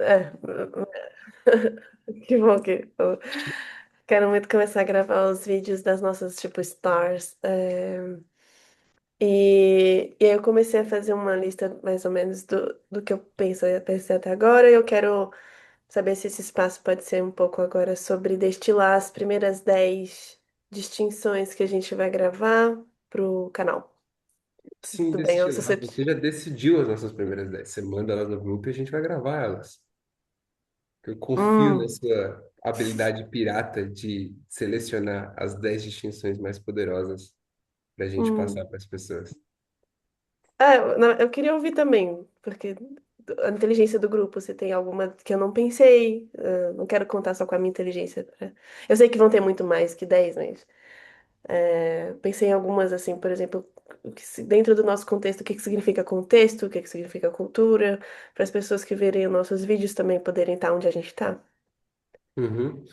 É, que bom que eu quero muito começar a gravar os vídeos das nossas, tipo, stars. E aí eu comecei a fazer uma lista mais ou menos do que eu pensei até agora. E eu quero saber se esse espaço pode ser um pouco agora sobre destilar as primeiras 10 distinções que a gente vai gravar pro canal. Sim, Tudo bem? destilar. Você já decidiu as nossas primeiras 10. Você manda elas no grupo e a gente vai gravar elas. Eu confio na Hum, sua habilidade pirata de selecionar as 10 distinções mais poderosas para a gente passar hum. para as pessoas. Eu queria ouvir também, porque a inteligência do grupo, se tem alguma que eu não pensei, não quero contar só com a minha inteligência. Eu sei que vão ter muito mais que 10, mas pensei em algumas, assim, por exemplo, dentro do nosso contexto, o que que significa contexto, o que que significa cultura, para as pessoas que verem os nossos vídeos também poderem estar onde a gente está. Uhum.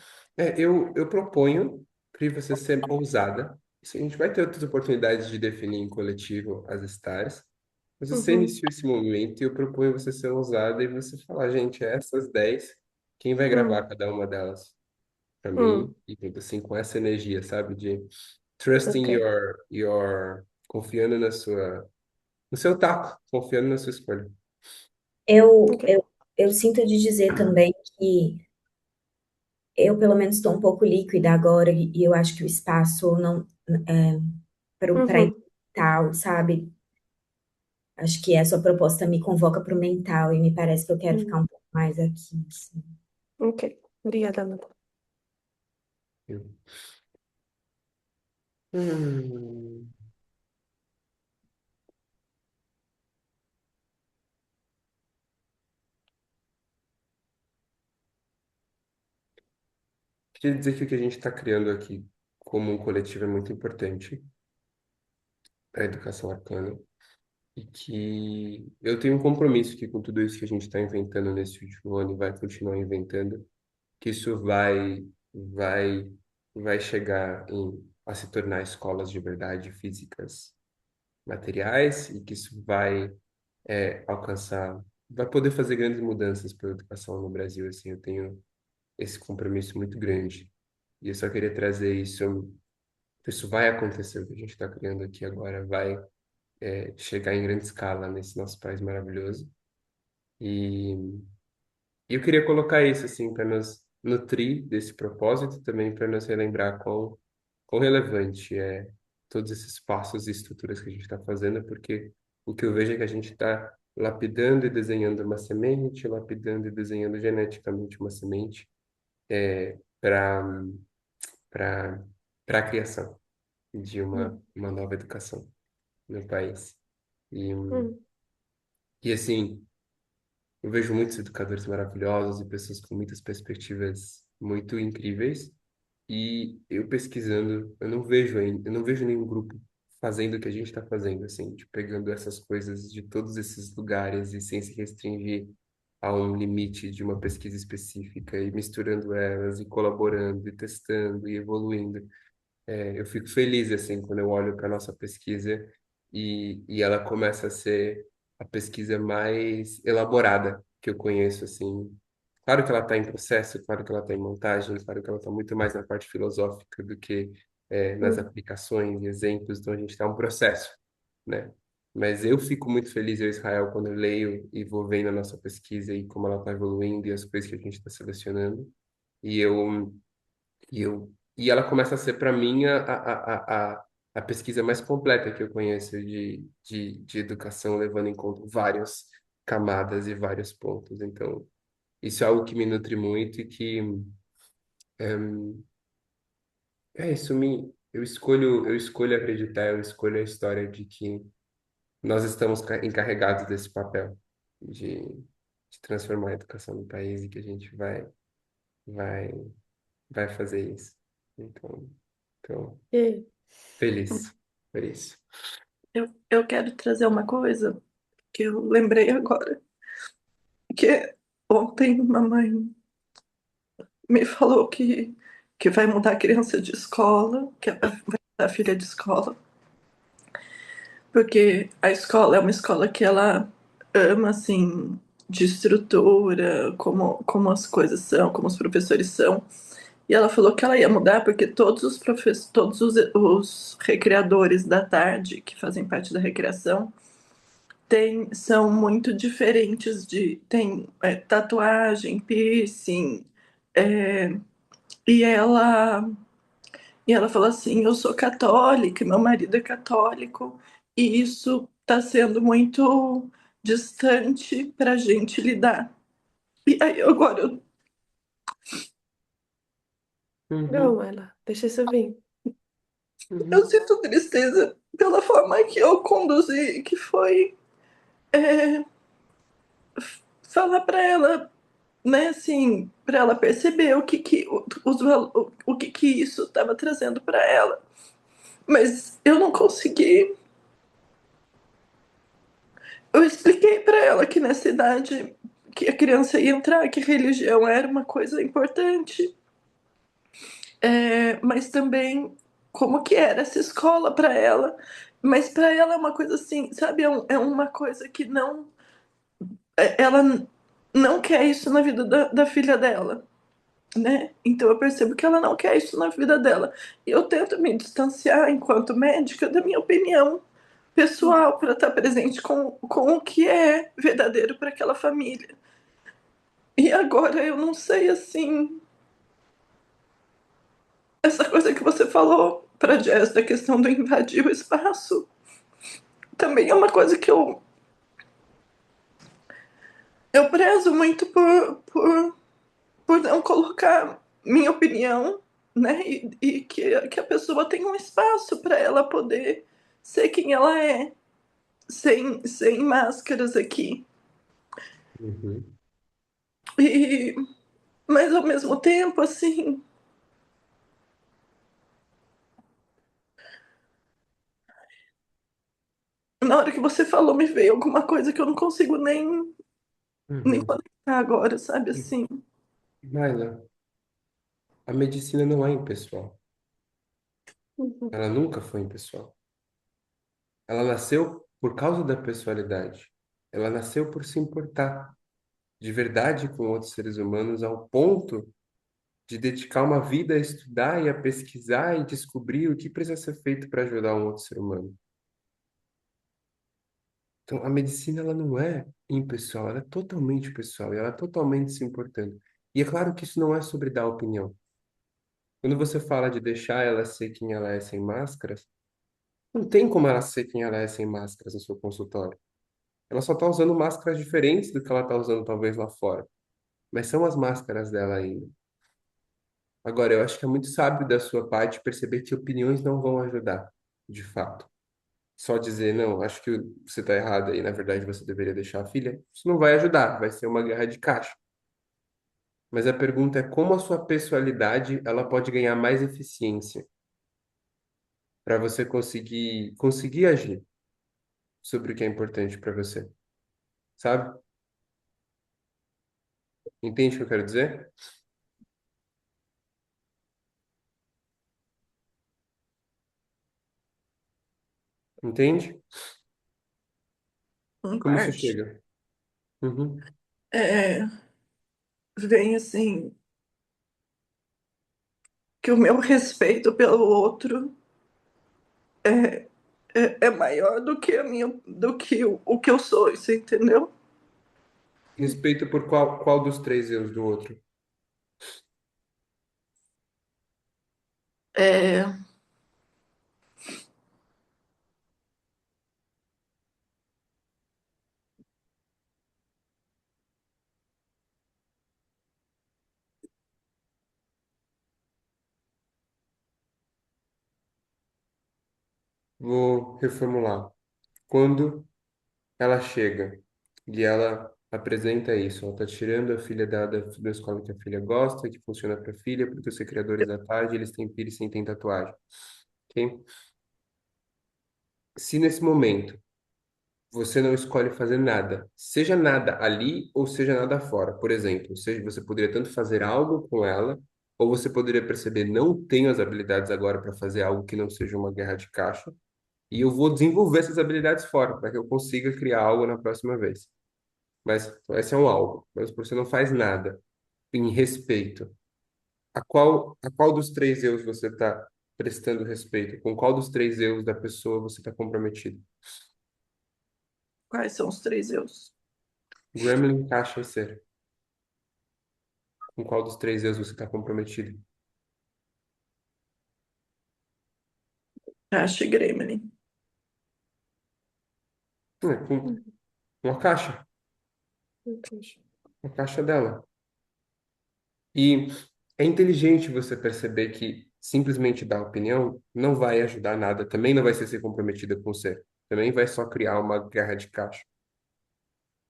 Eu proponho para você ser ousada. A gente vai ter outras oportunidades de definir em coletivo as stars, mas você Uhum, iniciou esse momento e eu proponho você ser ousada e você falar, gente, essas 10, quem vai gravar hum, cada uma delas para mim? hum, E tipo assim, com essa energia, sabe? De trusting ok, confiando no seu taco, confiando na sua escolha. ok. Eu sinto de dizer também que eu, pelo menos, estou um pouco líquida agora e eu acho que o espaço não é, para Uhum, mental, sabe? Acho que essa proposta me convoca para o mental e me parece que eu quero ficar hum, um pouco mais aqui, assim. ok. Obrigada, Ana. Hum. Queria dizer que o que a gente está criando aqui como um coletivo é muito importante para a educação arcana e que eu tenho um compromisso que com tudo isso que a gente está inventando nesse último ano e vai continuar inventando, que isso vai, vai chegar a se tornar escolas de verdade físicas, materiais e que isso vai alcançar, vai poder fazer grandes mudanças para a educação no Brasil. Assim, eu tenho esse compromisso muito grande e eu só queria trazer isso. Isso vai acontecer, o que a gente está criando aqui agora vai chegar em grande escala nesse nosso país maravilhoso. E, e eu queria colocar isso assim para nos nutrir desse propósito, também para nos relembrar quão relevante é todos esses passos e estruturas que a gente está fazendo, porque o que eu vejo é que a gente está lapidando e desenhando uma semente, lapidando e desenhando geneticamente uma semente para para para a criação de Hum, uma nova educação no país. E, hum, e assim, eu vejo muitos educadores maravilhosos e pessoas com muitas perspectivas muito incríveis. E eu pesquisando, eu não vejo nenhum grupo fazendo o que a gente está fazendo, assim, de pegando essas coisas de todos esses lugares e sem se restringir a um limite de uma pesquisa específica e misturando elas e colaborando e testando e evoluindo. Eu fico feliz assim quando eu olho para nossa pesquisa e ela começa a ser a pesquisa mais elaborada que eu conheço assim. Claro que ela está em processo, claro que ela está em montagem, claro que ela está muito mais na parte filosófica do que nas hum, aplicações e exemplos. Então a gente está um processo, né? Mas eu fico muito feliz, eu, Israel, quando eu leio e vou vendo a nossa pesquisa e como ela está evoluindo e as coisas que a gente está selecionando. E eu e ela começa a ser para mim a pesquisa mais completa que eu conheço de educação, levando em conta várias camadas e vários pontos. Então, isso é algo que me nutre muito e que isso me eu escolho acreditar, eu escolho a história de que nós estamos encarregados desse papel de transformar a educação no país e que a gente vai vai fazer isso. Então, então e feliz por isso. Eu quero trazer uma coisa que eu lembrei agora, que ontem mamãe me falou que vai mudar a criança de escola, vai mudar a filha de escola, porque a escola é uma escola que ela ama, assim, de estrutura, como as coisas são, como os professores são. E ela falou que ela ia mudar porque todos os recreadores da tarde, que fazem parte da recreação, são muito diferentes tem tatuagem, piercing, é, e ela falou assim, eu sou católica, meu marido é católico, e isso está sendo muito distante para a gente lidar. E aí agora Não, Uhum, Ela, deixa isso vir. eu uhum, sinto tristeza pela forma que eu conduzi, que foi é, falar para ela, né, assim, para ela perceber o que que isso estava trazendo para ela. Mas eu não consegui. Eu expliquei para ela que nessa idade que a criança ia entrar, que religião era uma coisa importante, mas também como que era essa escola para ela. Mas para ela é uma coisa assim, sabe? É uma coisa que não. Ela não quer isso na vida da filha dela, né? Então eu percebo que ela não quer isso na vida dela. E eu tento me distanciar, enquanto médica, da minha opinião pessoal para estar presente com o que é verdadeiro para aquela família. E agora eu não sei assim, essa coisa que você falou para Jess da questão do invadir o espaço, também é uma coisa que eu prezo muito por não colocar minha opinião, né? E que a pessoa tenha um espaço para ela poder ser quem ela é, sem máscaras aqui. uhum. E, mas ao mesmo tempo, assim, na hora que você falou, me veio alguma coisa que eu não consigo nem Uhum. conectar agora, sabe assim? Maila, a medicina não é impessoal. Uhum. Ela nunca foi impessoal. Ela nasceu por causa da pessoalidade. Ela nasceu por se importar de verdade com outros seres humanos ao ponto de dedicar uma vida a estudar e a pesquisar e descobrir o que precisa ser feito para ajudar um outro ser humano. Então, a medicina ela não é impessoal, ela é totalmente pessoal e ela é totalmente se importando. E é claro que isso não é sobre dar opinião. Quando você fala de deixar ela ser quem ela é sem máscaras, não tem como ela ser quem ela é sem máscaras no seu consultório. Ela só está usando máscaras diferentes do que ela está usando talvez lá fora. Mas são as máscaras dela ainda. Agora, eu acho que é muito sábio da sua parte perceber que opiniões não vão ajudar, de fato. Só dizer, não, acho que você está errado aí, na verdade você deveria deixar a filha, isso não vai ajudar, vai ser uma guerra de caixa. Mas a pergunta é como a sua pessoalidade ela pode ganhar mais eficiência para você conseguir agir sobre o que é importante para você, sabe? Entende o que eu quero dizer? Entende? Em Como isso parte. chega? Uhum. É, vem assim, que o meu respeito pelo outro é, é maior do que do que o que eu sou, você entendeu? Respeito por qual dos três erros do outro? É, Vou reformular. Quando ela chega e ela apresenta isso, ela está tirando a filha da escola que a filha gosta, que funciona para a filha, porque os criadores da tarde, eles têm piercing, têm tatuagem, ok? Se nesse momento você não escolhe fazer nada, seja nada ali ou seja nada fora, por exemplo, seja você poderia tanto fazer algo com ela, ou você poderia perceber, não tenho as habilidades agora para fazer algo que não seja uma guerra de caixa, e eu vou desenvolver essas habilidades fora, para que eu consiga criar algo na próxima vez. mas esse é um algo. Mas você não faz nada em respeito. A qual dos três eus você está prestando respeito? Com qual dos três eus da pessoa você está comprometido? Quais são os três eus? Gremlin, caixa e ser. Com qual dos três eus você está comprometido? Caixa e Gremlin. Com a caixa. Entendi. A caixa dela. E é inteligente você perceber que simplesmente dar opinião não vai ajudar nada, também não vai ser comprometida com você, também vai só criar uma guerra de caixa.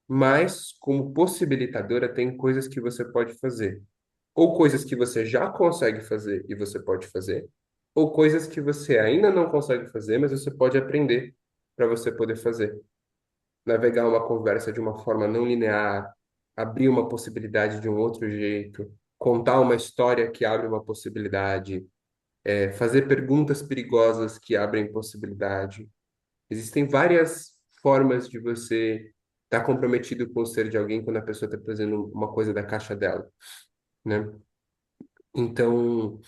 Mas, como possibilitadora, tem coisas que você pode fazer. Ou coisas que você já consegue fazer e você pode fazer, ou coisas que você ainda não consegue fazer, mas você pode aprender para você poder fazer. Navegar uma conversa de uma forma não linear, abrir uma possibilidade de um outro jeito, contar uma história que abre uma possibilidade, fazer perguntas perigosas que abrem possibilidade. Existem várias formas de você estar comprometido com o ser de alguém quando a pessoa está trazendo uma coisa da caixa dela, né? Então,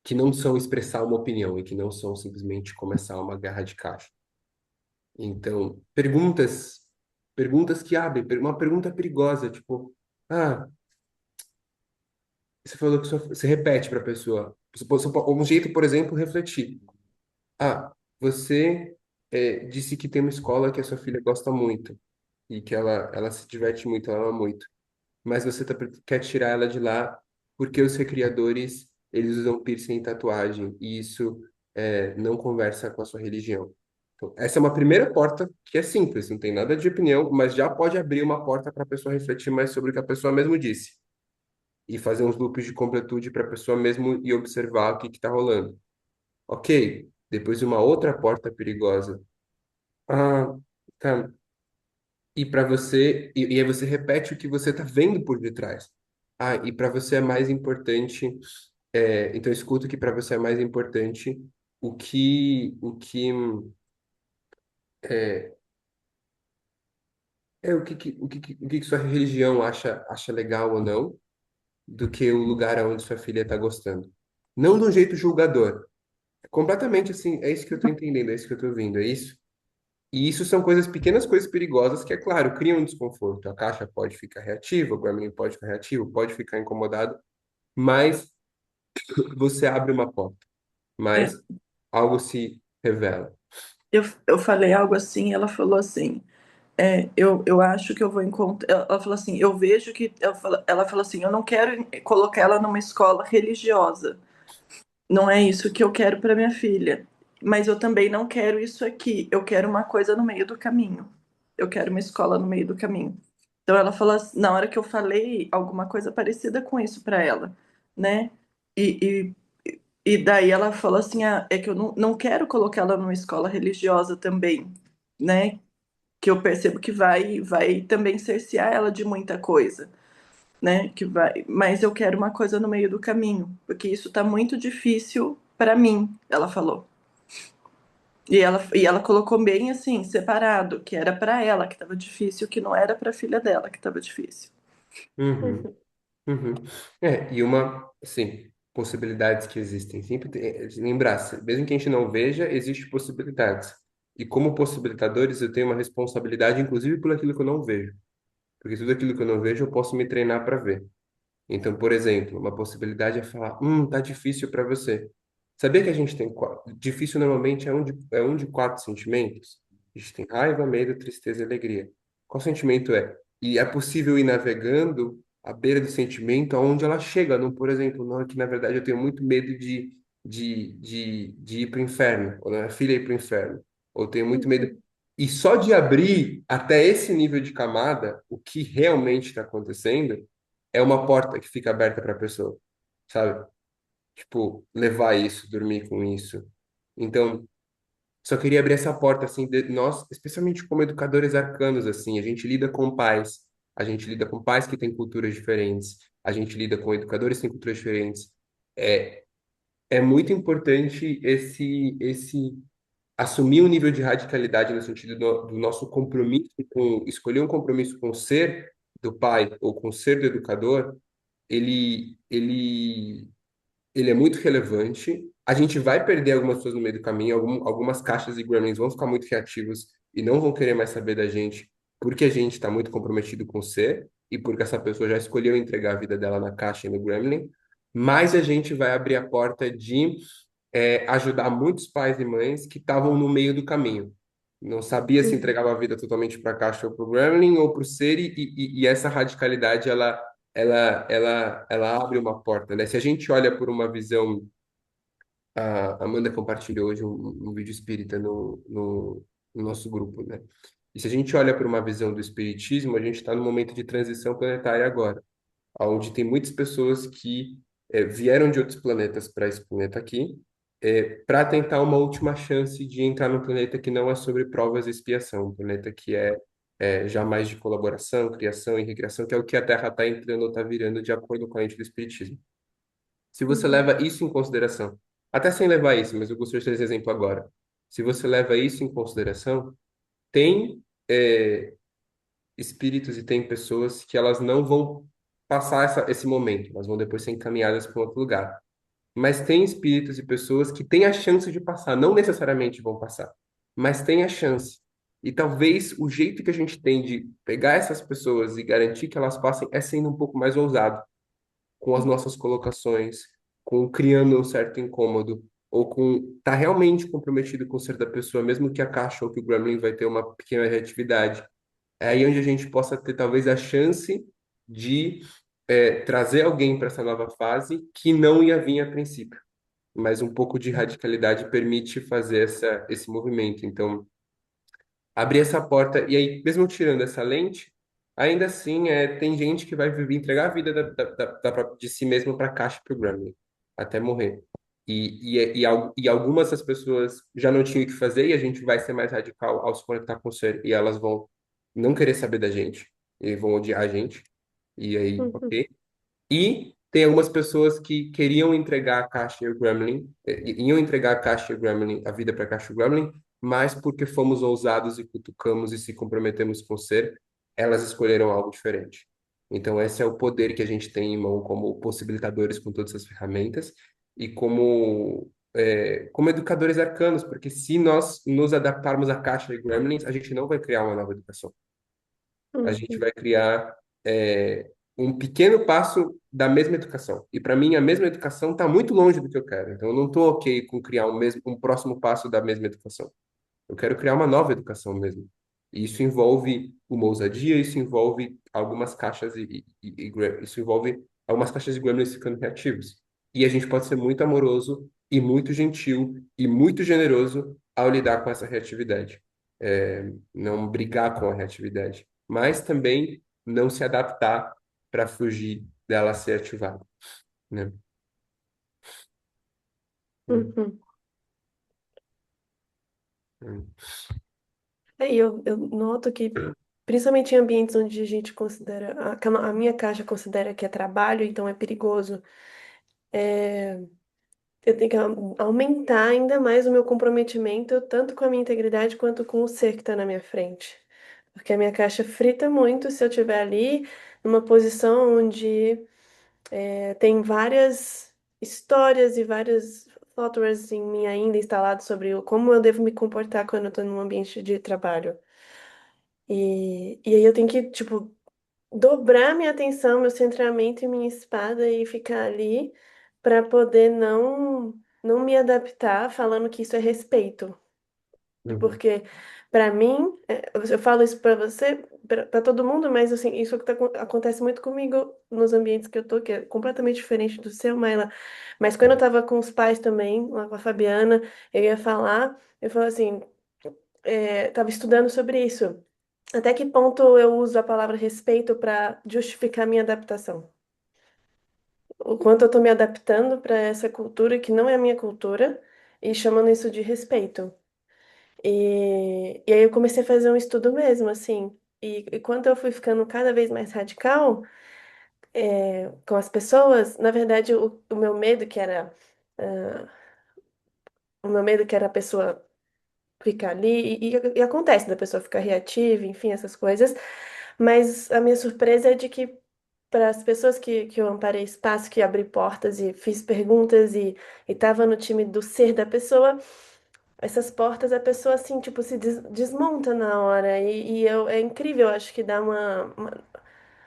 que não são expressar uma opinião e que não são simplesmente começar uma guerra de caixa. Então, perguntas que abrem, uma pergunta perigosa, tipo, ah, você falou que você repete para a pessoa. Um jeito, por exemplo, refletir. Ah, você disse que tem uma escola que a sua filha gosta muito e que ela se diverte muito, ela ama muito. Mas você quer tirar ela de lá porque os recriadores eles usam piercing e tatuagem e isso não conversa com a sua religião. Então, essa é uma primeira porta que é simples, não tem nada de opinião, mas já pode abrir uma porta para a pessoa refletir mais sobre o que a pessoa mesmo disse e fazer uns loops de completude para a pessoa mesmo e observar o que está rolando. Ok, depois uma outra porta perigosa. Ah, tá. E para você, e aí você repete o que você está vendo por detrás. Ah, e para você é mais importante, então escuta que para você é mais importante o que é, o que sua religião acha legal ou não, do que o lugar aonde sua filha está gostando. Não de um jeito julgador. É completamente assim, é isso que eu estou entendendo, é isso que eu estou vendo, é isso. E isso são coisas, pequenas coisas perigosas que, é claro, criam um desconforto. A caixa pode ficar reativa, o Gremlin pode ficar reativo, pode ficar incomodado, mas você abre uma porta, É, mas algo se revela. eu falei algo assim, ela falou assim, eu acho que eu vou encontrar. Ela falou assim, eu vejo que. Ela falou assim, eu não quero colocar ela numa escola religiosa. Não é isso que eu quero para minha filha. Mas eu também não quero isso aqui. Eu quero uma coisa no meio do caminho. Eu quero uma escola no meio do caminho. Então ela falou assim, na hora que eu falei alguma coisa parecida com isso para ela, né? E, e daí ela falou assim, ah, é que eu não quero colocar ela numa escola religiosa também, né? Que eu percebo que vai também cercear ela de muita coisa, né? Que vai, mas eu quero uma coisa no meio do caminho, porque isso tá muito difícil para mim, ela falou. E ela colocou bem assim, separado, que era para ela que estava difícil, que não era para a filha dela que estava difícil. Uhum, uhum. E uma, assim, possibilidades que existem. Sempre lembrar, mesmo que a gente não veja, existem possibilidades. E como possibilitadores, eu tenho uma responsabilidade, inclusive, por aquilo que eu não vejo. Porque tudo aquilo que eu não vejo, eu posso me treinar para ver. Então, por exemplo, uma possibilidade é falar, tá difícil para você. Sabia que a gente tem difícil normalmente é um de quatro sentimentos? A gente tem raiva, medo, tristeza e alegria. Qual sentimento é? E é possível ir navegando à beira do sentimento aonde ela chega. Não, por exemplo, não é que na verdade eu tenho muito medo de ir para o inferno, ou da minha filha ir para o inferno. Ou tenho muito medo. E só de abrir até esse nível de camada, o que realmente está acontecendo é uma porta que fica aberta para a pessoa, sabe? Tipo, levar isso, dormir com isso. Então, só queria abrir essa porta, assim, de nós, especialmente como educadores arcanos, assim, a gente lida com pais, a gente lida com pais que têm culturas diferentes, a gente lida com educadores que têm culturas diferentes. É, é muito importante esse assumir um nível de radicalidade no sentido do nosso compromisso com, escolher um compromisso com o ser do pai ou com o ser do educador, ele, ele ele é muito relevante. A gente vai perder algumas pessoas no meio do caminho, algumas caixas e gremlins vão ficar muito reativos e não vão querer mais saber da gente porque a gente está muito comprometido com o ser e porque essa pessoa já escolheu entregar a vida dela na caixa e no gremlin. Mas a gente vai abrir a porta de ajudar muitos pais e mães que estavam no meio do caminho. Não sabia se Uhum. entregava a vida totalmente para a caixa ou para o gremlin ou para o ser, e essa radicalidade ela abre uma porta, né? Se a gente olha por uma visão, a Amanda compartilhou hoje um vídeo espírita no nosso grupo, né? E se a gente olha por uma visão do espiritismo, a gente está no momento de transição planetária agora, onde tem muitas pessoas que vieram de outros planetas para esse planeta aqui, para tentar uma última chance de entrar num planeta que não é sobre provas e expiação, um planeta que é jamais de colaboração, criação e recriação, que é o que a Terra está entrando ou está virando de acordo com a lente do Espiritismo. Se você Uhum. leva isso em consideração, até sem levar isso, mas eu gostaria de ter esse exemplo agora. Se você leva isso em consideração, tem espíritos e tem pessoas que elas não vão passar esse momento, elas vão depois ser encaminhadas para outro lugar. Mas tem espíritos e pessoas que têm a chance de passar, não necessariamente vão passar, mas têm a chance. E talvez o jeito que a gente tem de pegar essas pessoas e garantir que elas passem é sendo um pouco mais ousado com as nossas colocações, com criando um certo incômodo, ou com tá realmente comprometido com o ser da pessoa, mesmo que a caixa ou que o Gremlin vai ter uma pequena reatividade. É aí onde a gente possa ter talvez a chance de trazer alguém para essa nova fase que não ia vir a princípio, mas um pouco de radicalidade permite fazer esse movimento. Então, abrir essa porta, e aí, mesmo tirando essa lente, ainda assim tem gente que vai viver, entregar a vida de si mesmo para a caixa programming, até morrer. E algumas das pessoas já não tinham o que fazer, e a gente vai ser mais radical ao se conectar com o ser, e elas vão não querer saber da gente, e vão odiar a gente, e aí, Uhum. ok. E tem algumas pessoas que queriam entregar a caixa e o Gremlin, iam entregar a caixa e o Gremlin, a vida para a caixa e o Gremlin, mas porque fomos ousados e cutucamos e se comprometemos com o ser, elas escolheram algo diferente. Então, esse é o poder que a gente tem em mão como possibilitadores com todas essas ferramentas e como educadores arcanos, porque se nós nos adaptarmos à caixa e Gremlins, a gente não vai criar uma nova educação, a gente Uhum. vai criar um pequeno passo da mesma educação. E para mim, a mesma educação está muito longe do que eu quero. Então, eu não estou ok com criar um próximo passo da mesma educação. Eu quero criar uma nova educação mesmo. E isso envolve uma ousadia, isso envolve algumas caixas isso envolve algumas caixas de gremlins ficando reativos. E a gente pode ser muito amoroso e muito gentil e muito generoso ao lidar com essa reatividade. Não brigar com a reatividade, mas também não se adaptar para fugir dela ser ativada, né? Hum, Uhum. hum, Eu noto que, principalmente em ambientes onde a gente considera, a minha caixa considera que é trabalho, então é perigoso, é, eu tenho que aumentar ainda mais o meu comprometimento, tanto com a minha integridade quanto com o ser que está na minha frente. Porque a minha caixa frita muito se eu estiver ali numa posição onde tem várias histórias e várias softwares em mim ainda instalados sobre como eu devo me comportar quando eu estou num ambiente de trabalho. E aí eu tenho que, tipo, dobrar minha atenção, meu centramento e minha espada e ficar ali para poder não me adaptar falando que isso é respeito. uhum, Porque, para mim, eu falo isso para você, para todo mundo, mas assim, isso que acontece muito comigo nos ambientes que eu tô, que é completamente diferente do seu, Maila. Mas quando eu tava com os pais também, lá com a Fabiana, eu ia falar, eu falo assim, tava estudando sobre isso. Até que ponto eu uso a palavra respeito para justificar minha adaptação? O quanto eu tô me adaptando para essa cultura que não é a minha cultura e chamando isso de respeito. E aí eu comecei a fazer um estudo mesmo, assim. E quando eu fui ficando cada vez mais radical, com as pessoas, na verdade, o meu medo que era, ah, o meu medo que era a pessoa ficar ali e acontece da pessoa ficar reativa, enfim, essas coisas. Mas a minha surpresa é de que para as pessoas que eu amparei espaço, que abri portas e fiz perguntas e estava no time do ser da pessoa, essas portas a pessoa assim, tipo, se desmonta na hora. É incrível, acho que dá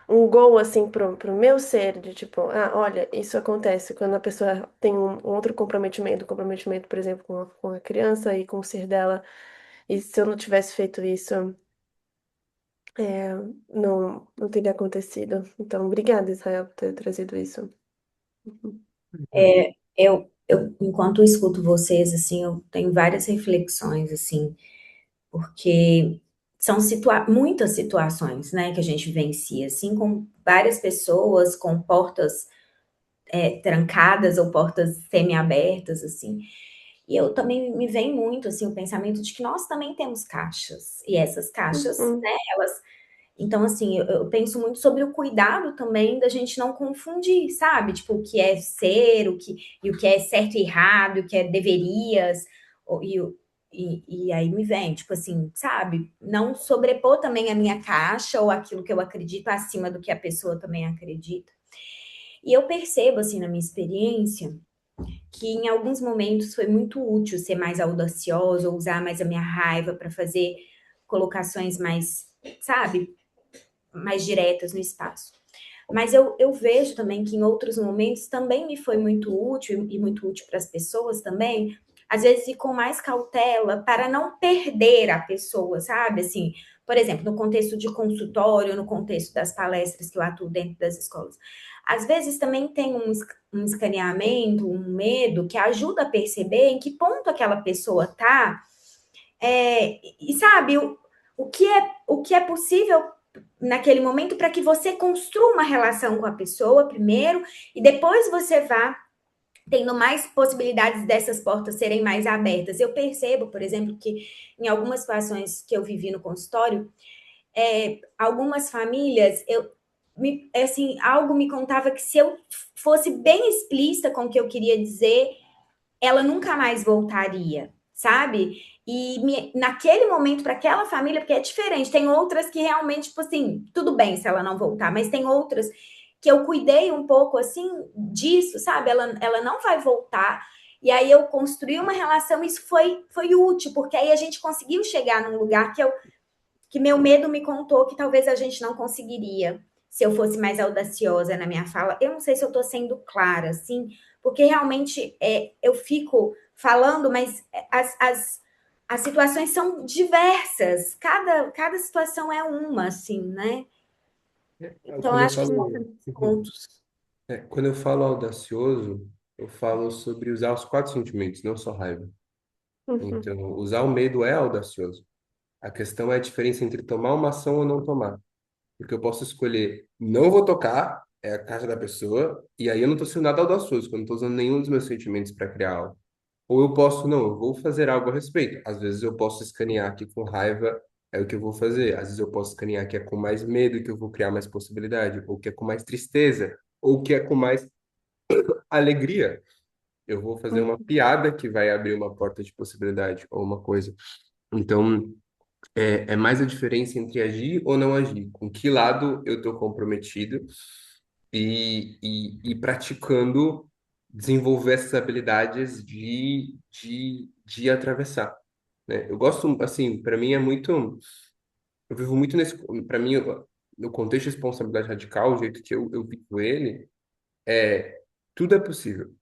um gol assim pro meu ser, de tipo, ah, olha, isso acontece quando a pessoa tem um outro comprometimento, por exemplo, com a criança e com o ser dela. E se eu não tivesse feito isso, é, não teria acontecido. Então, obrigada, Israel, por ter trazido isso. Uhum. Uhum. Enquanto eu escuto vocês, assim, eu tenho várias reflexões, assim, porque são muitas situações, né, que a gente vivencia, assim, com várias pessoas, com portas, trancadas ou portas semi-abertas, assim. E eu também me vem muito, assim, o pensamento de que nós também temos caixas, e essas caixas, Uhum. né, então, assim, eu penso muito sobre o cuidado também da gente não confundir, sabe? Tipo, o que é ser, e o que é certo e errado, o que é deverias, e aí me vem, tipo assim, sabe? Não sobrepor também a minha caixa ou aquilo que eu acredito acima do que a pessoa também acredita. E eu percebo, assim, na minha experiência, que em alguns momentos foi muito útil ser mais audaciosa, ou usar mais a minha raiva para fazer colocações mais, sabe? Mais diretas no espaço. Mas eu vejo também que em outros momentos também me foi muito útil e muito útil para as pessoas também, às vezes ir com mais cautela para não perder a pessoa, sabe? Assim, por exemplo, no contexto de consultório, no contexto das palestras que eu atuo dentro das escolas. Às vezes também tem um escaneamento, um medo que ajuda a perceber em que ponto aquela pessoa tá, e sabe, o que é possível naquele momento para que você construa uma relação com a pessoa primeiro e depois você vá tendo mais possibilidades dessas portas serem mais abertas. Eu percebo, por exemplo, que em algumas situações que eu vivi no consultório, algumas famílias, assim, algo me contava que se eu fosse bem explícita com o que eu queria dizer, ela nunca mais voltaria, sabe? Naquele momento, para aquela família, porque é diferente, tem outras que realmente, tipo assim, tudo bem se ela não voltar, mas tem outras que eu cuidei um pouco assim disso, sabe? Ela não vai voltar. E aí eu construí uma relação, isso foi útil, porque aí a gente conseguiu chegar num lugar que meu medo me contou que talvez a gente não conseguiria se eu fosse mais audaciosa na minha fala. Eu não sei se eu estou sendo clara, assim, porque realmente eu fico falando, mas as situações são diversas. Cada situação é uma, assim, né? Então, eu Quando eu acho que são falo, esses uhum. pontos. Quando eu falo audacioso, eu falo sobre usar os quatro sentimentos, não só raiva. Uhum. Então, usar o medo é audacioso. A questão é a diferença entre tomar uma ação ou não tomar. Porque eu posso escolher, não vou tocar, é a casa da pessoa, e aí eu não estou sendo nada audacioso, porque eu não estou usando nenhum dos meus sentimentos para criar algo. Ou eu posso, não, eu vou fazer algo a respeito. Às vezes eu posso escanear que com raiva é o que eu vou fazer. Às vezes eu posso escanear que é com mais medo que eu vou criar mais possibilidade, ou que é com mais tristeza, ou que é com mais alegria. Eu vou fazer uma Uhum. piada que vai abrir uma porta de possibilidade, ou uma coisa. Então, é mais a diferença entre agir ou não agir. Com que lado eu estou comprometido e praticando desenvolver essas habilidades de atravessar, né? Eu gosto, assim, para mim é muito. Eu vivo muito nesse. Para mim, no contexto de responsabilidade radical, o jeito que eu vivo ele, é tudo é possível.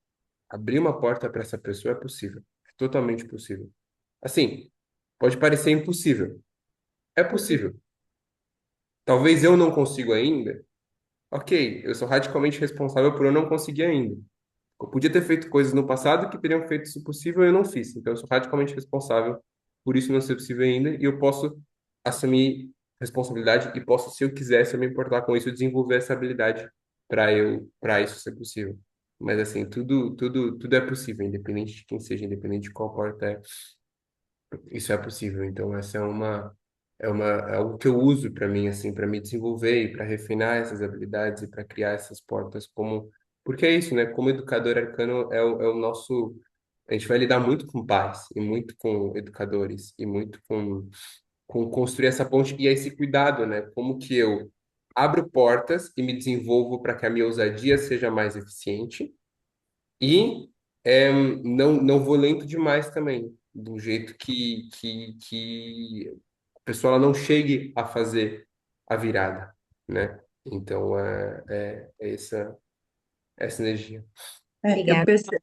Abrir uma porta para essa pessoa é possível. É totalmente possível. Assim, pode parecer impossível. É Uhum. possível. Talvez eu não consiga ainda. Ok, eu sou radicalmente responsável por eu não conseguir ainda. Eu podia ter feito coisas no passado que teriam feito isso possível e eu não fiz. Então eu sou radicalmente responsável por isso não ser possível ainda e eu posso assumir responsabilidade e posso, se eu quiser, se eu me importar com isso, desenvolver essa habilidade para isso ser possível. Mas assim, tudo é possível, independente de quem seja, independente de qual porta é. Isso é possível. Então, essa é algo que eu uso para mim, assim, para me desenvolver e para refinar essas habilidades e para criar essas portas como, porque é isso, né? Como educador arcano é o nosso A gente vai lidar muito com pais, e muito com educadores, e muito com construir essa ponte e esse cuidado, né? Como que eu abro portas e me desenvolvo para que a minha ousadia seja mais eficiente e não vou lento demais também, do jeito que a pessoa ela não chegue a fazer a virada, né? Então, é essa energia. Eu Obrigada percebo,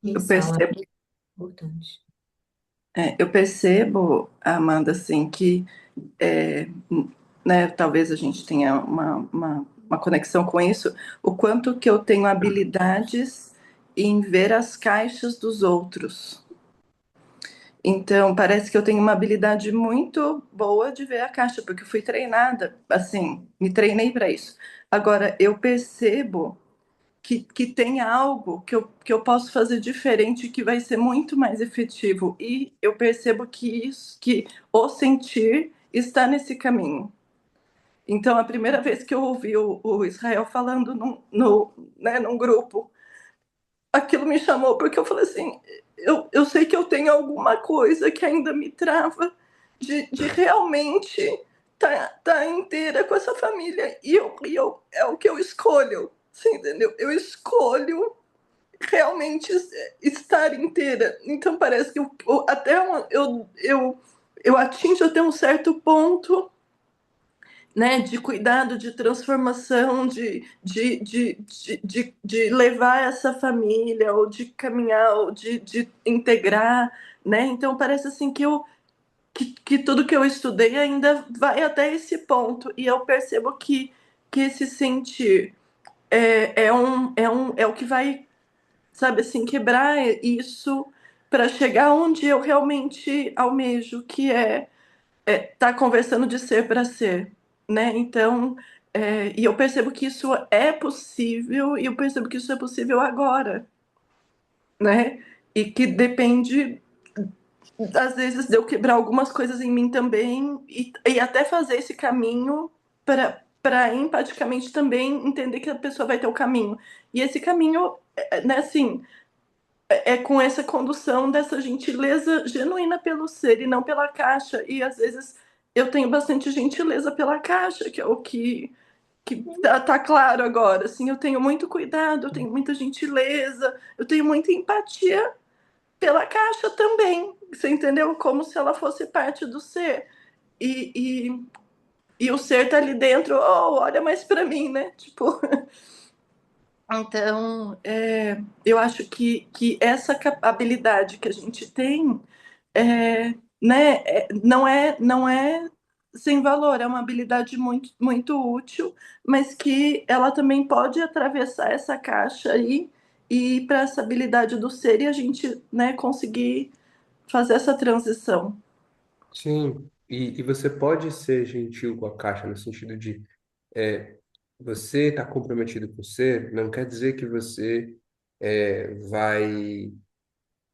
pela eu atenção, é percebo, importante. eu percebo, Amanda, assim, que é, né, talvez a gente tenha uma conexão com isso, o quanto que eu tenho habilidades em ver as caixas dos outros. Então, parece que eu tenho uma habilidade muito boa de ver a caixa, porque eu fui treinada, assim, me treinei para isso. Agora, eu percebo que tem algo que eu posso fazer diferente, que vai ser muito mais efetivo. E eu percebo que o sentir está nesse caminho. Então, a primeira vez que eu ouvi o Israel falando num grupo, aquilo me chamou, porque eu falei assim, eu sei que eu tenho alguma coisa que ainda me trava de realmente tá inteira com essa família. É o que eu escolho, você entendeu? Eu escolho realmente estar inteira. Então parece que eu atingo até um certo ponto, né, de cuidado, de transformação, de levar essa família, ou de caminhar, ou de integrar, né? Então parece assim que tudo que eu estudei ainda vai até esse ponto, e eu percebo que esse sentir é o que vai, sabe assim, quebrar isso para chegar onde eu realmente almejo, que tá conversando de ser para ser, né? Então, e eu percebo que isso é possível, e eu percebo que isso é possível agora, né? E que depende, às vezes, de eu quebrar algumas coisas em mim também, e até fazer esse caminho para empaticamente também entender que a pessoa vai ter o caminho. E esse caminho, né, assim, com essa condução dessa gentileza genuína pelo ser e não pela caixa. E às vezes eu tenho bastante gentileza pela caixa, que é o que tá claro agora. Assim, eu tenho muito cuidado, eu tenho muita gentileza, eu tenho muita empatia pela caixa também. Você entendeu? Como se ela fosse parte do ser. E, e o ser tá ali dentro, oh, olha mais para mim, né? Tipo, então, eu acho que essa habilidade que a gente tem né, não é sem valor, é uma habilidade muito, muito útil, mas que ela também pode atravessar essa caixa aí e ir para essa habilidade do ser e a gente, né, conseguir fazer essa transição. Sim, e você pode ser gentil com a caixa no sentido de é, você está comprometido com o ser, não quer dizer que você vai,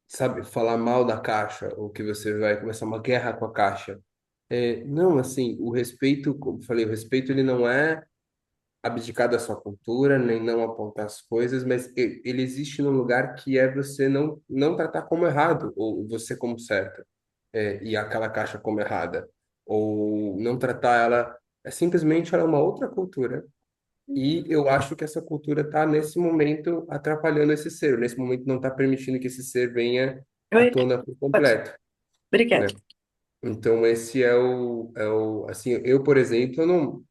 sabe, falar mal da caixa ou que você vai começar uma guerra com a caixa. Não, assim, o respeito, como eu falei, o respeito ele não é abdicar da sua cultura, nem não apontar as coisas, mas ele existe num lugar que é você não tratar como errado ou você como certo, e aquela caixa como errada, ou não tratar ela, simplesmente ela é uma outra cultura. E eu acho que essa cultura está, nesse momento, atrapalhando esse ser. Nesse momento, não está permitindo que esse ser venha à Oi, tona por pode. completo, Obrigada. né? Então, esse assim, eu, por exemplo,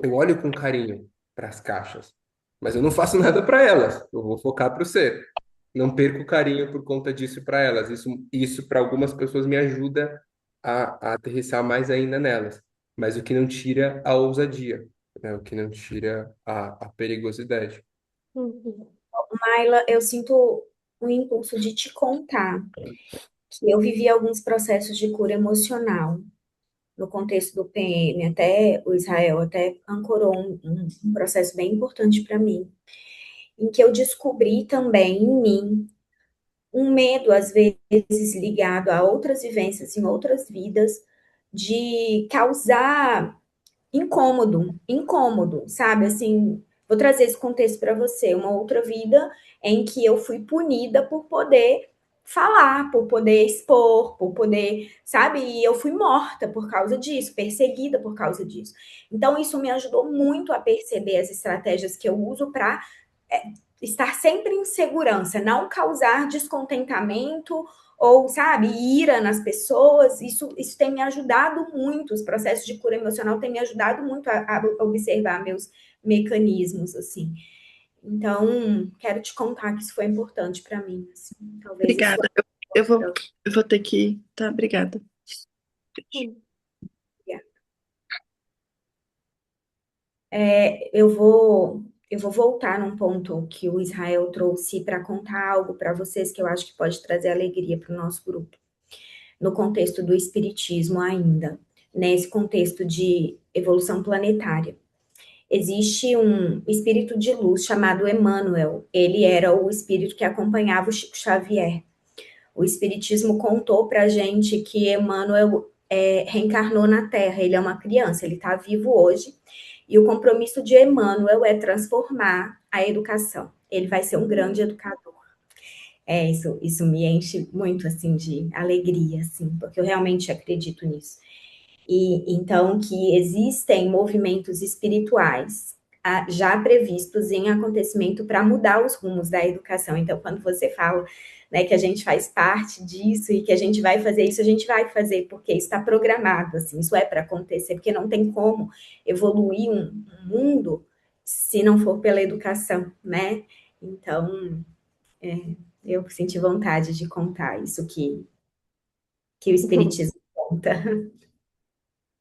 eu olho com carinho para as caixas, mas eu não faço nada para elas. Eu vou focar para o ser. Não perco carinho por conta disso para elas. Isso para algumas pessoas me ajuda a aterrissar mais ainda nelas. Mas o que não tira a ousadia, né? O que não tira a perigosidade. Uhum. Maila, eu sinto o impulso de te contar que eu vivi alguns processos de cura emocional no contexto do PM, até o Israel até ancorou um processo bem importante para mim, em que eu descobri também em mim um medo, às vezes ligado a outras vivências em outras vidas, de causar incômodo, sabe? Assim, vou trazer esse contexto para você, uma outra vida em que eu fui punida por poder falar, por poder expor, por poder, sabe? E eu fui morta por causa disso, perseguida por causa disso. Então, isso me ajudou muito a perceber as estratégias que eu uso para estar sempre em segurança, não causar descontentamento ou, sabe, ira nas pessoas. Isso tem me ajudado muito, os processos de cura emocional têm me ajudado muito a observar meus mecanismos, assim. Então, quero te contar que isso foi importante para mim, assim. Talvez isso Obrigada. Eu vou, eu vou ter que ir, tá? Obrigada. Hum. eu vou voltar num ponto que o Israel trouxe para contar algo para vocês que eu acho que pode trazer alegria para o nosso grupo, no contexto do espiritismo ainda, nesse contexto de evolução planetária. Existe um espírito de luz chamado Emmanuel. Ele era o espírito que acompanhava o Chico Xavier. O espiritismo contou para gente que Emmanuel reencarnou na Terra. Ele é uma criança, ele está vivo hoje. E o compromisso de Emmanuel é transformar a educação. Ele vai ser um grande educador. Isso me enche muito assim de alegria, assim, porque eu realmente acredito nisso. E então que existem movimentos espirituais já previstos em acontecimento para mudar os rumos da educação. Então, quando você fala, né, que a gente faz parte disso e que a gente vai fazer isso, a gente vai fazer porque está programado, assim, isso é para acontecer, porque não tem como evoluir um mundo se não for pela educação, né? Então, eu senti vontade de contar isso que o Espiritismo conta.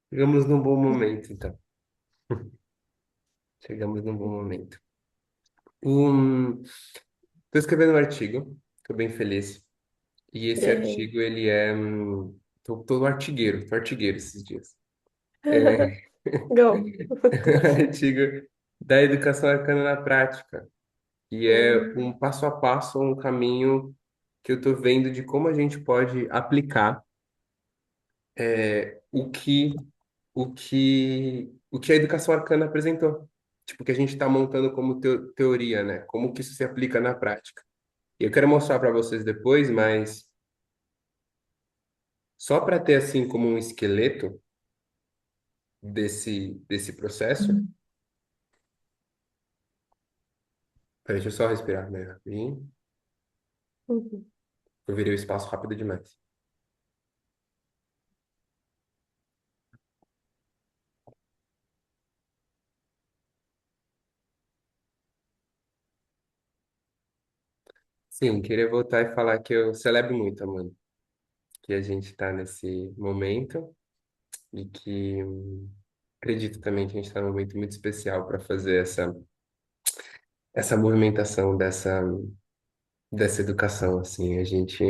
Chegamos num bom momento, então. Chegamos num bom momento. Estou escrevendo um artigo, estou bem feliz. E esse É. artigo, ele é... Tô artigueiro, tô artigueiro esses dias. É Go. um artigo da educação arcana na prática. E é Hum. um passo a passo, um caminho que eu estou vendo de como a gente pode aplicar o que a educação arcana apresentou. Tipo, que a gente está montando como teoria, né? Como que isso se aplica na prática. E eu quero mostrar para vocês depois, mas só para ter assim como um esqueleto desse processo. Peraí, deixa eu só respirar, né? Rapidinho. Uhum. Eu virei o espaço rápido demais. Sim, queria voltar e falar que eu celebro muito, mano, que a gente está nesse momento e que acredito também que a gente está num momento muito especial para fazer essa movimentação dessa educação, assim, a gente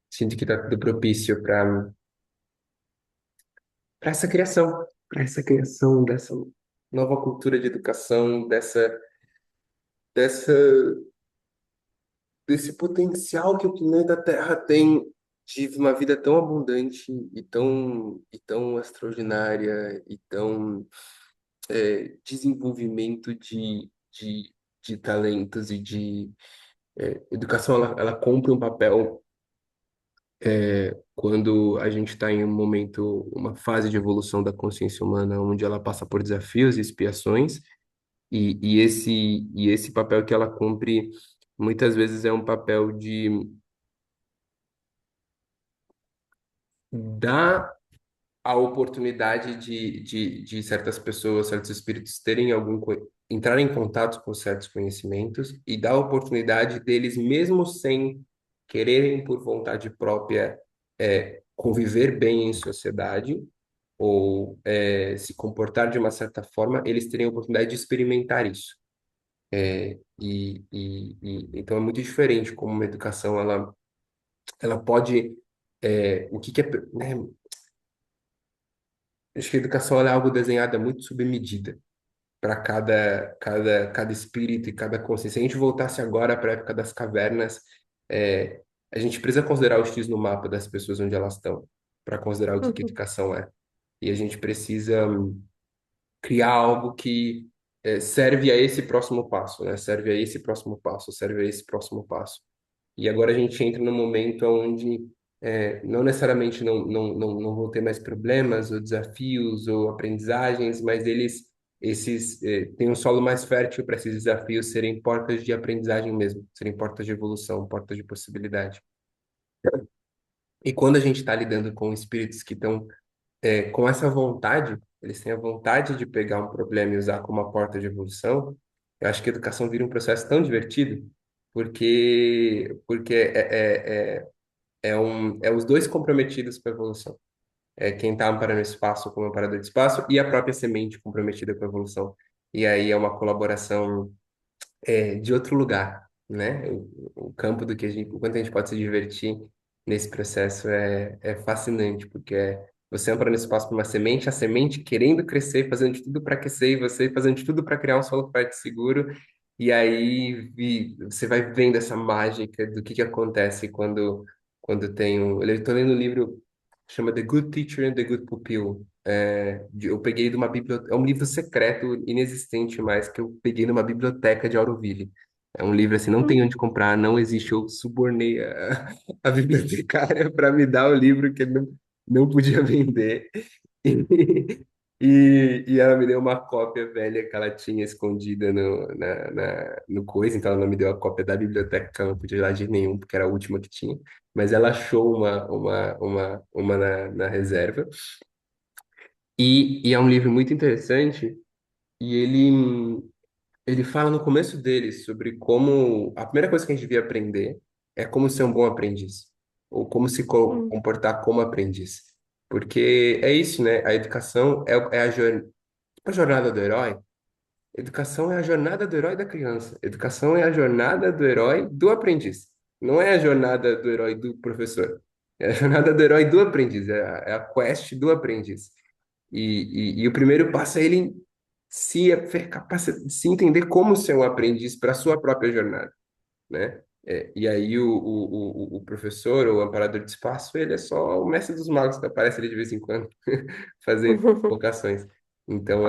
sinto que está tudo propício para essa criação dessa nova cultura de educação, dessa desse potencial que o planeta Terra tem de uma vida tão abundante e tão extraordinária e tão desenvolvimento de talentos e de educação, ela cumpre um papel quando a gente está em um momento, uma fase de evolução da consciência humana, onde ela passa por desafios e expiações, e esse papel que ela cumpre muitas vezes é um papel de dar a oportunidade de certas pessoas, certos espíritos terem entrar em contato com certos conhecimentos e dar a oportunidade deles, mesmo sem quererem por vontade própria, conviver bem em sociedade ou se comportar de uma certa forma, eles terem a oportunidade de experimentar isso. Então é muito diferente como uma educação ela pode o que é, né? Acho que a educação ela é algo desenhado muito sob medida para cada espírito e cada consciência. Se a gente voltasse agora para a época das cavernas, a gente precisa considerar o X no mapa das pessoas onde elas estão, para considerar o que Uhum. educação é. E a gente precisa criar algo que serve a esse próximo passo, né? Serve a esse próximo passo, serve a esse próximo passo. E agora a gente entra num momento onde não necessariamente não vão ter mais problemas ou desafios ou aprendizagens, mas têm um solo mais fértil para esses desafios serem portas de aprendizagem mesmo, serem portas de evolução, portas de possibilidade. E quando a gente está lidando com espíritos que estão com essa vontade, eles têm a vontade de pegar um problema e usar como uma porta de evolução, eu acho que a educação vira um processo tão divertido, porque é os dois comprometidos com a evolução. É quem está amparando o espaço como amparador de espaço e a própria semente comprometida com a evolução. E aí é uma colaboração de outro lugar, né? O campo do que o quanto a gente pode se divertir nesse processo é fascinante, porque você entra nesse espaço para uma semente, a semente querendo crescer, fazendo de tudo para crescer, e você fazendo de tudo para criar um solo fértil seguro, e aí você vai vendo essa mágica do que acontece quando tem um... Eu estou lendo um livro chama The Good Teacher and the Good Pupil. Eu peguei de uma biblioteca, é um livro secreto, inexistente mais, que eu peguei numa biblioteca de Auroville. É um livro assim, não tem onde comprar, não existe. Eu subornei a bibliotecária para me dar o livro que ele não podia vender. E ela me deu uma cópia velha que ela tinha escondida no coisa, então ela não me deu a cópia da biblioteca, que ela não podia dar de nenhum, porque era a última que tinha. Mas ela achou uma na reserva. E é um livro muito interessante, e ele fala no começo dele sobre como a primeira coisa que a gente devia aprender é como ser um bom aprendiz, ou como se Hum, comportar como aprendiz. Porque é isso, né? A educação é a jornada do herói. Educação é a jornada do herói da criança. Educação é a jornada do herói do aprendiz. Não é a jornada do herói do professor. É a jornada do herói do aprendiz. É a quest do aprendiz. E o primeiro passo é ele se entender como ser um aprendiz para a sua própria jornada, né? E aí o professor ou o amparador de espaço, ele é só o mestre dos magos que aparece ali de vez em quando, fazendo invocações. Então,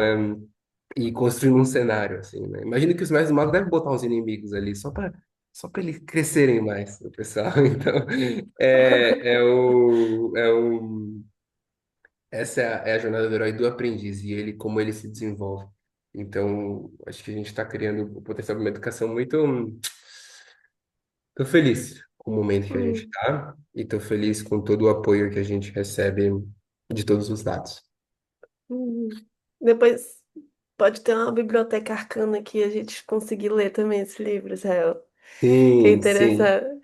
e construindo um cenário, assim, né? Imagina que os mestres magos devem botar uns inimigos ali, só para eles crescerem mais, o pessoal. Então, é, é o, é o, essa é a jornada do herói do aprendiz e ele como ele se desenvolve. Então, acho que a gente está criando o potencial de uma educação muito. Tô feliz com o momento que a gente hum, está e tô feliz com todo o apoio que a gente recebe de todos os lados. hum. Depois pode ter uma biblioteca arcana que a gente conseguir ler também esse livro, Israel. Que é Sim, sim. interessante.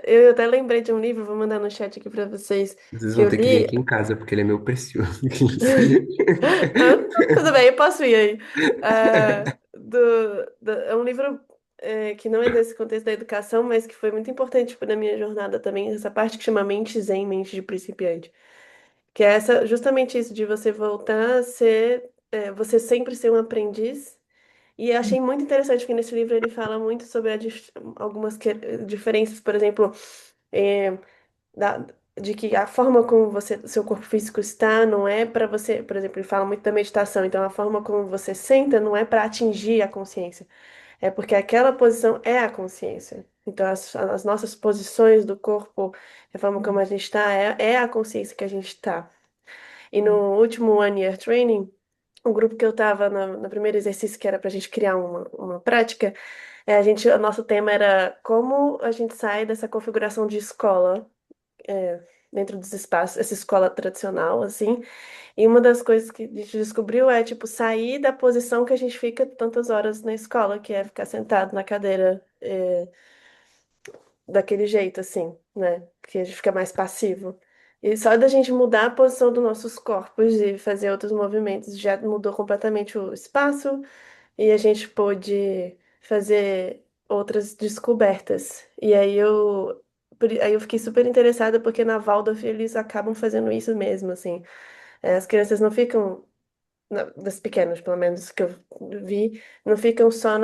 Eu até lembrei de um livro, vou mandar no chat aqui para vocês, Vocês que vão eu ter que vir li. aqui em casa porque ele é meu precioso. Ah, tudo bem, eu posso ir aí. É um livro que não é desse contexto da educação, mas que foi muito importante tipo, na minha jornada também, essa parte que chama Mente Zen, Mente de Principiante. Que é justamente isso, de você voltar a ser, você sempre ser um aprendiz. E eu achei muito interessante, porque nesse livro ele fala muito sobre algumas diferenças, por exemplo, é, de que a forma como seu corpo físico está não é para você, por exemplo, ele fala muito da meditação, então a forma como você senta não é para atingir a consciência, é porque aquela posição é a consciência. Então as nossas posições do corpo, a forma como a gente está, é a consciência que a gente está. E no último One Year Training, o grupo que eu estava no primeiro exercício, que era para a gente criar uma prática, o nosso tema era como a gente sai dessa configuração de escola é, dentro dos espaços, essa escola tradicional, assim. E uma das coisas que a gente descobriu é, tipo, sair da posição que a gente fica tantas horas na escola, que é ficar sentado na cadeira, daquele jeito, assim, né? Que a gente fica mais passivo. E só da gente mudar a posição dos nossos corpos e fazer outros movimentos já mudou completamente o espaço e a gente pôde fazer outras descobertas. E aí eu fiquei super interessada porque na Waldorf eles acabam fazendo isso mesmo, assim. As crianças não ficam, das pequenas, pelo menos que eu vi, não ficam só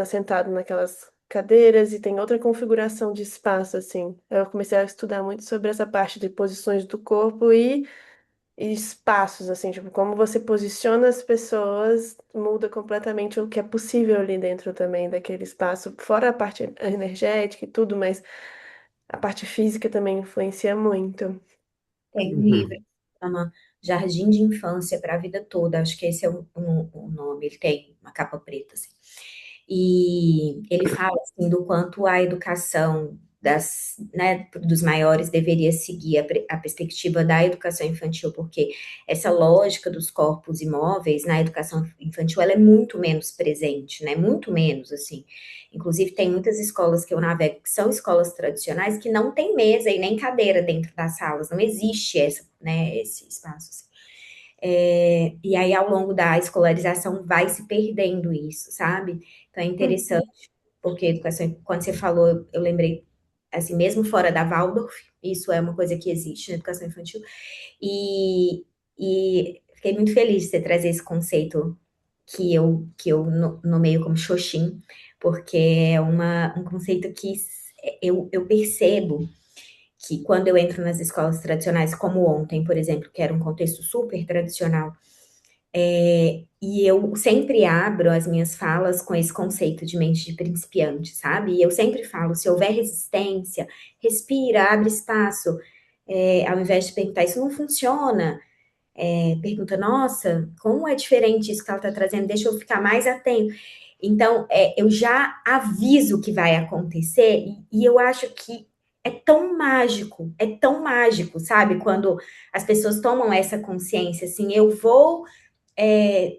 sentado naquelas cadeiras e tem outra configuração de espaço, assim. Eu comecei a estudar muito sobre essa parte de posições do corpo e espaços, assim, tipo, como você posiciona as pessoas muda completamente o que é possível ali dentro também daquele espaço, fora a parte energética e tudo, mas a parte física também influencia muito. Tem um livro Uhum. que chama Jardim de Infância para a Vida Toda, acho que esse é o nome, ele tem uma capa preta, assim. E ele fala assim, do quanto a educação né, dos maiores deveria seguir a perspectiva da educação infantil, porque essa lógica dos corpos imóveis na educação infantil ela é muito menos presente, né? Muito menos, assim. Inclusive, tem muitas escolas que eu navego que são escolas tradicionais que não tem mesa e nem cadeira dentro das salas, não existe né, esse espaço, assim. E aí, ao longo da escolarização, vai se perdendo isso, sabe? Então, é interessante, Uhum. porque educação, quando você falou, eu lembrei, assim, mesmo fora da Waldorf, isso é uma coisa que existe na educação infantil, e, e fiquei muito feliz de você trazer esse conceito que eu nomeio como Xoxin, porque é um conceito que eu percebo que quando eu entro nas escolas tradicionais, como ontem, por exemplo, que era um contexto super tradicional, e eu sempre abro as minhas falas com esse conceito de mente de principiante, sabe? E eu sempre falo, se houver resistência, respira, abre espaço, ao invés de perguntar, isso não funciona, pergunta, nossa, como é diferente isso que ela está trazendo, deixa eu ficar mais atento. Então, eu já aviso o que vai acontecer, e eu acho que é tão mágico, sabe? Quando as pessoas tomam essa consciência, assim, é,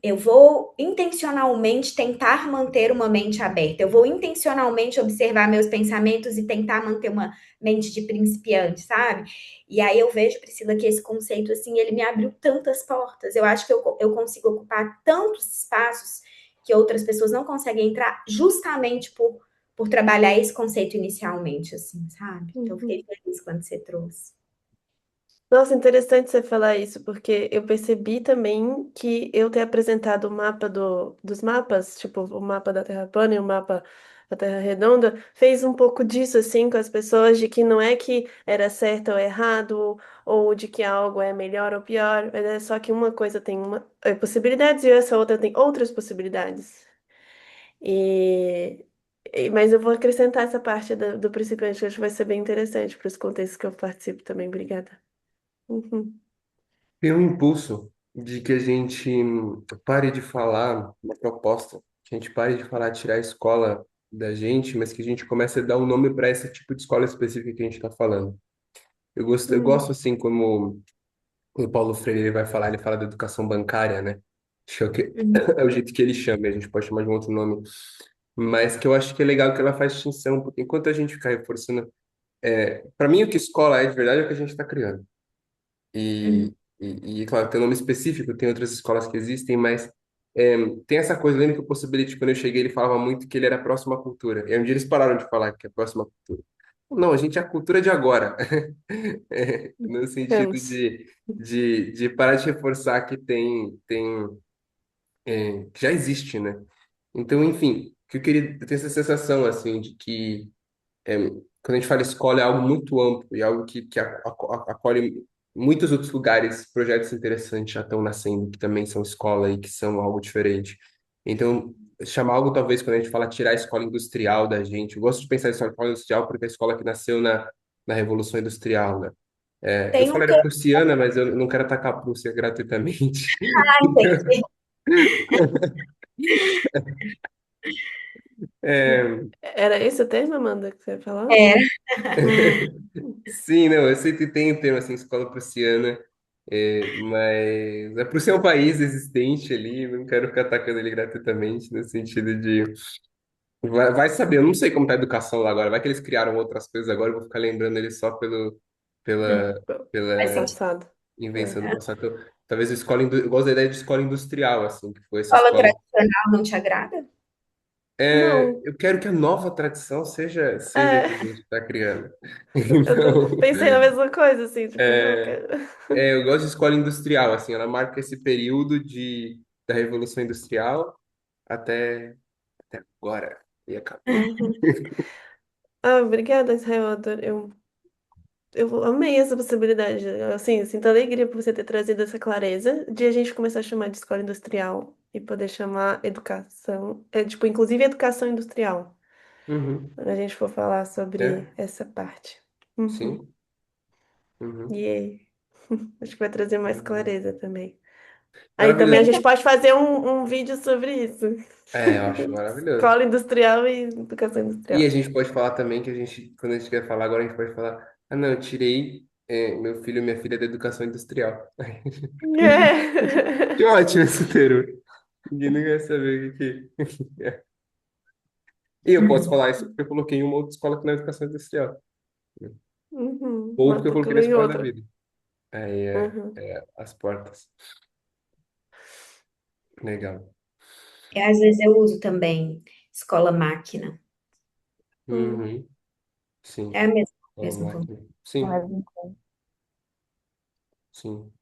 eu vou intencionalmente tentar manter uma mente aberta, eu vou intencionalmente observar meus pensamentos e tentar manter uma mente de principiante, sabe? E aí eu vejo, Priscila, que esse conceito, assim, ele me abriu tantas portas. Eu acho que eu consigo ocupar tantos espaços que outras pessoas não conseguem entrar, justamente por trabalhar esse conceito inicialmente, assim, sabe? Então, eu fiquei Uhum. feliz quando você trouxe. Nossa, interessante você falar isso, porque eu percebi também que eu ter apresentado o mapa dos mapas, tipo o mapa da Terra plana e o mapa da Terra redonda, fez um pouco disso, assim, com as pessoas, de que não é que era certo ou errado, ou de que algo é melhor ou pior, mas é só que uma coisa tem possibilidades e essa outra tem outras possibilidades. E, mas eu vou acrescentar essa parte do principiante, que eu acho que vai ser bem interessante para os contextos que eu participo também. Obrigada. Uhum. Tem um impulso de que a gente pare de falar uma proposta, que a gente pare de falar tirar a escola da gente, mas que a gente comece a dar um nome para esse tipo de escola específica que a gente está falando. Eu gosto Hum. assim como o Paulo Freire ele vai falar, ele fala da educação bancária, né? Acho que é Uhum. é o jeito que ele chama, a gente pode chamar de um outro nome, mas que eu acho que é legal que ela faz distinção, porque enquanto a gente ficar reforçando, para mim o que escola é de verdade é o que a gente está criando. Uhum. Claro, tem um nome específico, tem outras escolas que existem, mas tem essa coisa, lembra que o Possibility, quando eu cheguei, ele falava muito que ele era a próxima cultura. E um dia eles pararam de falar que é a próxima cultura. Não, a gente é a cultura de agora. No sentido Temos. de parar de reforçar que que já existe, né? Então, enfim, que eu queria ter essa sensação, assim, de que é, quando a gente fala escola, é algo muito amplo e algo que acolhe muitos outros lugares, projetos interessantes já estão nascendo, que também são escola e que são algo diferente. Então, chamar algo, talvez, quando a gente fala tirar a escola industrial da gente, eu gosto de pensar em escola industrial porque é a escola que nasceu na Revolução Industrial, né? Eu Tem um falaria termo, prussiana, mas eu não quero atacar a Prússia gratuitamente. entendi. É, Era esse o termo, Amanda, que você ia falar? É, Hum. sim, não, eu sei que tem o termo assim, escola prussiana, mas a Prússia é um país existente ali, não quero ficar atacando ele gratuitamente, no sentido de. Vai saber, eu não sei como tá a educação lá agora, vai que eles criaram outras coisas agora, eu vou ficar lembrando ele só pela, faz pela sentido. Passado. É. invenção do passado. Então, talvez a escola, eu gosto da ideia de escola industrial, assim, que foi essa Escola escola. tradicional não te agrada? Não. Eu quero que a nova tradição seja É, que a gente está criando. Então. pensei na mesma coisa, assim, tipo, não, É, quero. eu gosto de escola industrial, assim, ela marca esse período da Revolução Industrial até agora. E acabou. Uhum. Ah, obrigada, Israel. Eu eu amei essa possibilidade. Assim, eu sinto alegria por você ter trazido essa clareza de a gente começar a chamar de escola industrial e poder chamar educação, tipo, inclusive educação industrial, Uhum. quando a gente for falar sobre É, essa parte. Uhum. sim. Uhum. E aí, acho que vai trazer mais Uhum. clareza também. Aí também a Maravilhoso. gente pode fazer um vídeo sobre isso. É, eu acho maravilhoso. Escola industrial e educação E a industrial. gente pode falar também que a gente, quando a gente quer falar agora, a gente pode falar, ah, não, eu tirei meu filho e minha filha da educação industrial. Que É. ótimo esse termo. Ninguém nem quer saber o que é. E eu posso falar isso porque eu coloquei em uma outra escola que não é educação industrial. Uhum. Ou porque eu coloquei na Matriculou em escola da outra. vida. Aí Uhum. é as portas. Legal. E às vezes eu uso também escola máquina. Uhum. Uhum. É Sim. a mesma, É uma mesma coisa. máquina. Sim, sim.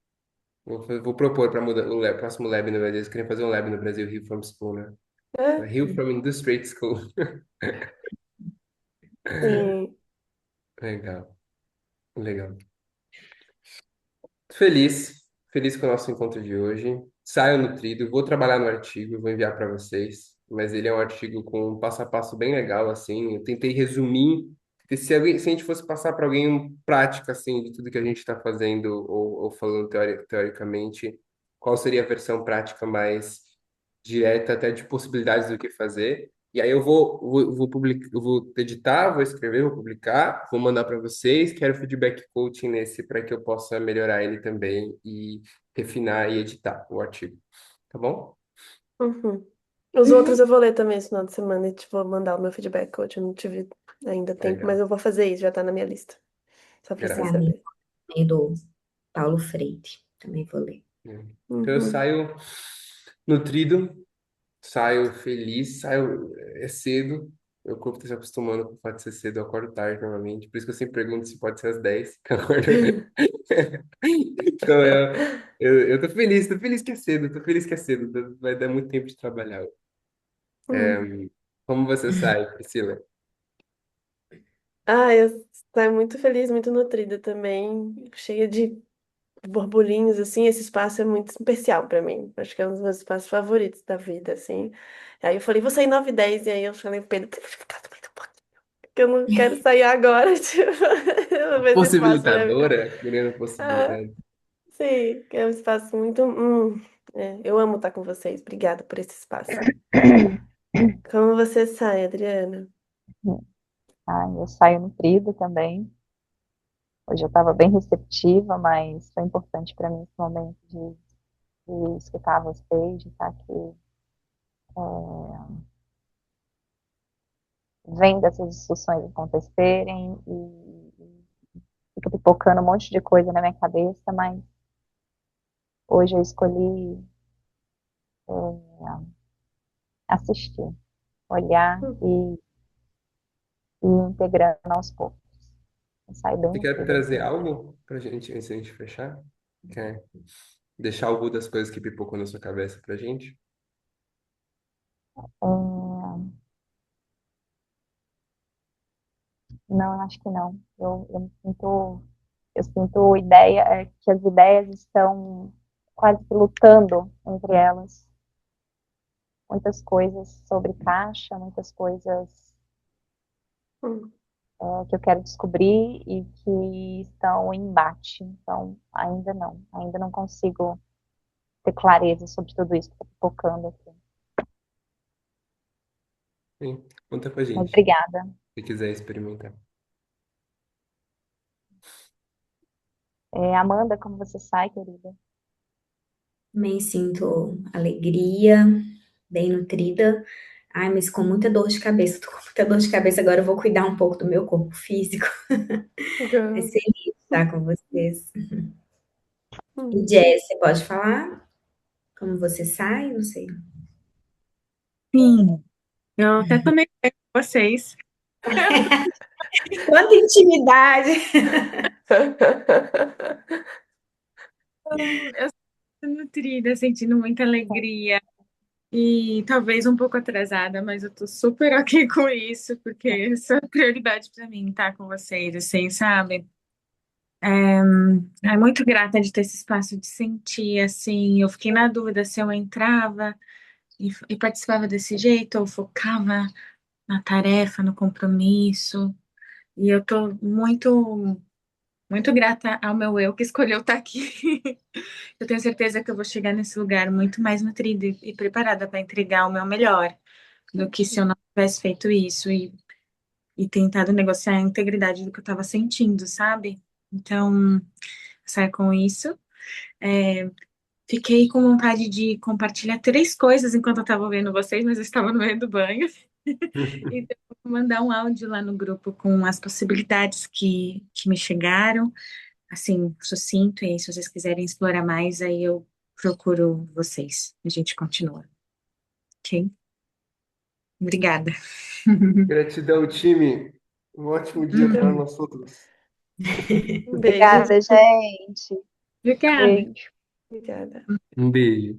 Vou propor para mudar próximo lab no Brasil. Eles querem fazer um lab no Brasil, Rio from School, né? É, Rio from Industry School. sim. Legal, legal. Feliz, feliz com o nosso encontro de hoje. Saio nutrido, vou trabalhar no artigo, vou enviar para vocês, mas ele é um artigo com um passo a passo bem legal, assim. Eu tentei resumir, porque se a gente fosse passar para alguém prática, assim, de tudo que a gente está fazendo ou falando teoricamente, qual seria a versão prática mais direta, até de possibilidades do que fazer? E aí eu vou publicar, eu vou editar, vou escrever, vou publicar, vou mandar para vocês. Quero feedback coaching nesse para que eu possa melhorar ele também e refinar e editar o artigo. Tá bom? Uhum. Os outros eu vou ler também esse final de semana e te vou mandar o meu feedback, coach. Eu não tive ainda tempo, mas Legal. eu vou fazer isso, já tá na minha lista. Só pra você Pra Maravilha. mim, saber. também do Paulo Freire. Também vou ler. Então eu Uhum. saio nutrido, saio feliz, saio cedo. Meu corpo está se acostumando com o fato de ser cedo, eu acordo tarde normalmente. Por isso que eu sempre pergunto se pode ser às 10 que eu acordo. Então eu tô feliz que é cedo, tô feliz que é cedo. Vai dar muito tempo de trabalhar. Hum. Como você sai, Priscila? Ah, eu saio muito feliz, muito nutrida também, cheia de borbolinhos, assim. Esse espaço é muito especial pra mim. Acho que é um dos meus espaços favoritos da vida, assim. Aí eu falei, vou sair 9h10, e aí eu falei, Pedro, tem que ficar também um pouquinho, porque eu não quero sair agora, tipo, esse espaço pra mim. Possibilitadora, querendo Ah, possibilidade. sim, é um espaço muito. Eu amo estar com vocês. Obrigada por esse espaço. Como você sai, Adriana? Ah, eu saio nutrida também. Hoje eu estava bem receptiva, mas foi importante para mim esse momento de escutar vocês, de estar aqui vendo essas discussões acontecerem e fica pipocando um monte de coisa na minha cabeça, mas hoje eu escolhi assistir, olhar Hum. e ir integrando aos poucos. Eu saio bem Você quer nutrida trazer daqui. algo pra gente, antes da gente fechar? Quer deixar algo das coisas que pipocou na sua cabeça pra gente? É, não, acho que não. Eu sinto que as ideias estão quase que lutando entre elas. Muitas coisas sobre caixa, muitas coisas Hum. que eu quero descobrir e que estão em embate. Então, ainda não consigo ter clareza sobre tudo isso que está focando aqui. Sim, conta pra Mas gente, obrigada. se quiser experimentar. Amanda, como você sai, querida? Também sinto alegria, bem nutrida. Ai, mas com muita dor de cabeça. Tô com muita dor de cabeça. Agora eu vou cuidar um pouco do meu corpo físico. Mas Legal. feliz de estar com vocês. E Hum. Jess, você pode falar como você sai? Não sei. Sim, eu até tomei com vocês. Quanta intimidade! Eu estou nutrida, sentindo muita alegria e talvez um pouco atrasada, mas eu tô super ok com isso, porque isso é prioridade para mim, estar com vocês, assim, sabe? É muito grata de ter esse espaço de sentir, assim. Eu fiquei na dúvida se eu entrava e participava desse jeito, ou focava na tarefa, no compromisso. E eu tô muito grata ao meu eu que escolheu estar aqui. Eu tenho certeza que eu vou chegar nesse lugar muito mais nutrida e preparada para entregar o meu melhor do que se eu não tivesse feito isso e tentado negociar a integridade do que eu estava sentindo, sabe? Então, sair com isso. É, fiquei com vontade de compartilhar três coisas enquanto eu estava ouvindo vocês, mas eu estava no meio do banho. Então, eu vou mandar um áudio lá no grupo com as possibilidades que me chegaram, assim, sucinto, e aí, se vocês quiserem explorar mais, aí eu procuro vocês. A gente continua, ok? Obrigada. Gratidão, time. Um ótimo dia para nós todos. Um beijo. Obrigada, gente. Obrigada. Beijo. Obrigada. Um beijo.